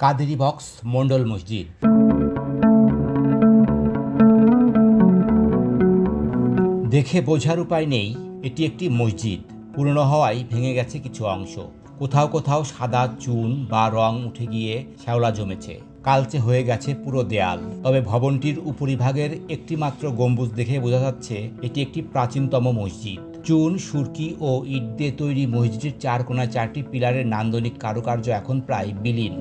Qadri box Mondal মসজিদ। দেখে বোঝার উপায় নেই এটি একটি মসজিদ। পুরনো হওয়ায় ভেঙে গেছে কিছু অংশ। কোথাও কোথাও সাদা চুন বা রং উঠে গিয়ে শ্যাওলা জমেছে। কালচে হয়ে গেছে পুরো দেয়াল। তবে ভবনটির উপরিভাগের একটি মাত্র গম্বুজ দেখে বোঝা যাচ্ছে এটি একটি প্রাচীনতম মসজিদ। চুন, সুরকি ও ইট দিয়ে তৈরি মসজিদের চার কোণায় চারটি পিলারের নান্দনিক কারুকার্য এখন প্রায় বিলীন।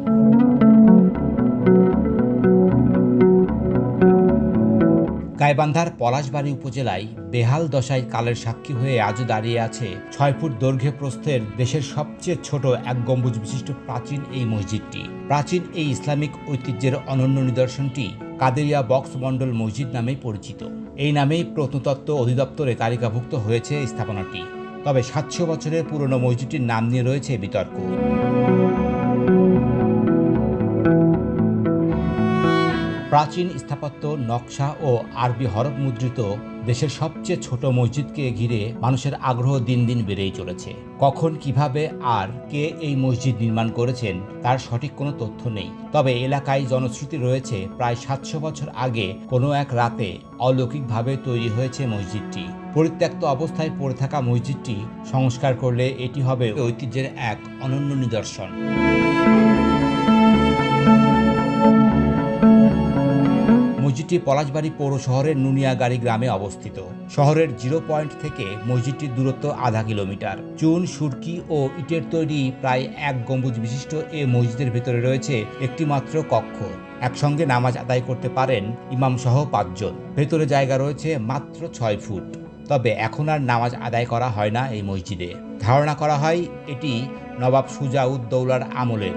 গাইবান্ধার পলাশবাড়ী উপজেলায় বেহাল দশায় কালের সাক্ষী হয়ে আজও দাঁড়িয়ে আছে ৬ ফুট দৈর্ঘ্য প্রস্থের দেশের সবচেয়ে ছোট এক গম্বুজ বিশিষ্ট প্রাচীন এই মসজিদটি। প্রাচীন এই ইসলামিক ঐতিহ্যের অনন্য নিদর্শনটি কাদেরিয়া বক্স মন্ডল মসজিদ নামেই পরিচিত। এই নামেই প্রত্নতত্ত্ব অধিদপ্তরে তালিকাভুক্ত হয়েছে স্থাপনাটি। তবে ৭০০ বছরের পুরনো মসজিদটির নাম নিয়ে রয়েছে বিতর্ক। প্রাচীন স্থাপত্য, নকশা ও আরবি হরফ মুদ্রিত দেশের সবচেয়ে ছোট মসজিদকে ঘিরে মানুষের আগ্রহ দিন দিন বেড়েই চলেছে। কখন, কিভাবে আর কে এই মসজিদ নির্মাণ করেছেন তার সঠিক কোনো তথ্য নেই। তবে এলাকায় জনশ্রুতি রয়েছে প্রায় ৭০০ বছর আগে কোনো এক রাতে অলৌকিকভাবে তৈরি হয়েছে মসজিদটি। পরিত্যক্ত অবস্থায় পড়ে থাকা মসজিদটি সংস্কার করলে এটি হবে ঐতিহ্যের এক অনন্য নিদর্শন। মসজিদটি পলাশবাড়ী পৌর শহরের নুনিয়াগাড়ি গ্রামে অবস্থিত। শহরের 0 পয়েন্ট থেকে মসজিদটির দূরত্ব আধা কিলোমিটার। চুন, সুরকি ও ইটের তৈরি প্রায় এক গম্বুজ বিশিষ্ট এ মসজিদের ভেতরে রয়েছে একটি মাত্র কক্ষ। একসঙ্গে নামাজ আদায় করতে পারেন ইমাম সহ ৫ জন। ভেতরে জায়গা রয়েছে মাত্র ৬ ফুট। তবে এখন আর নামাজ আদায় করা হয় না এই মসজিদে। ধারণা করা হয় এটি নবাব সুজা-উদ-দৌলার আমলের।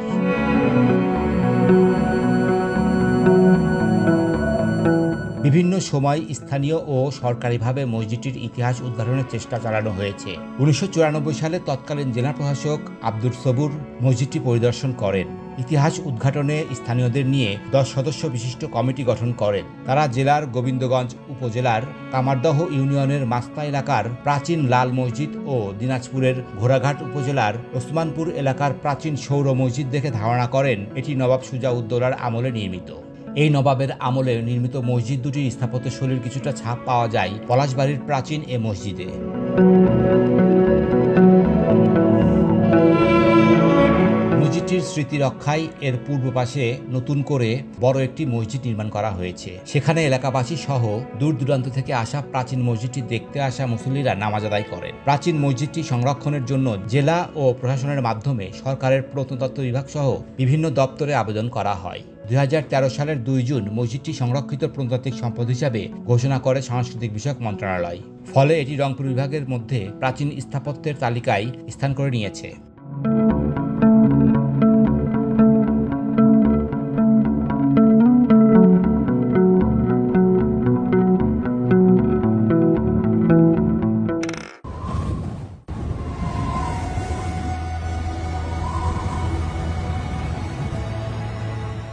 বিভিন্ন সময় স্থানীয় ও সরকারিভাবে মসজিদটির ইতিহাস উদ্ঘাটনের চেষ্টা চালানো হয়েছে। ১৯৯৪ সালে তৎকালীন জেলা প্রশাসক আব্দুর সবুর মসজিদটি পরিদর্শন করেন। ইতিহাস উদ্ঘাটনে স্থানীয়দের নিয়ে ১০ সদস্য বিশিষ্ট কমিটি গঠন করেন। তারা জেলার গোবিন্দগঞ্জ উপজেলার কামারদহ ইউনিয়নের মাস্তা এলাকার প্রাচীন লাল মসজিদ ও দিনাজপুরের ঘোড়াঘাট উপজেলার ওসমানপুর এলাকার প্রাচীন সৌর মসজিদ দেখে ধারণা করেন এটি নবাব সুজা-উদ-দৌলার আমলে নির্মিত। এই নবাবের আমলে নির্মিত মসজিদ দুটির স্থাপত্যশৈলীর কিছুটা ছাপ পাওয়া যায় পলাশবাড়ির প্রাচীন এ মসজিদে। মসজিদটির স্মৃতি রক্ষায় এর পূর্ব পাশে নতুন করে বড় একটি মসজিদ নির্মাণ করা হয়েছে। সেখানে এলাকাবাসী সহ দূর দূরান্ত থেকে আসা প্রাচীন মসজিদটি দেখতে আসা মুসল্লিরা নামাজ আদায় করেন। প্রাচীন মসজিদটি সংরক্ষণের জন্য জেলা ও প্রশাসনের মাধ্যমে সরকারের প্রত্নতত্ত্ব বিভাগ সহ বিভিন্ন দপ্তরে আবেদন করা হয়। ২০১৩ সালের ২ জুন মসজিদটি সংরক্ষিত প্রত্নতাত্ত্বিক সম্পদ হিসাবে ঘোষণা করে সাংস্কৃতিক বিষয়ক মন্ত্রণালয়। ফলে এটি রংপুর বিভাগের মধ্যে প্রাচীন স্থাপত্যের তালিকায় স্থান করে নিয়েছে।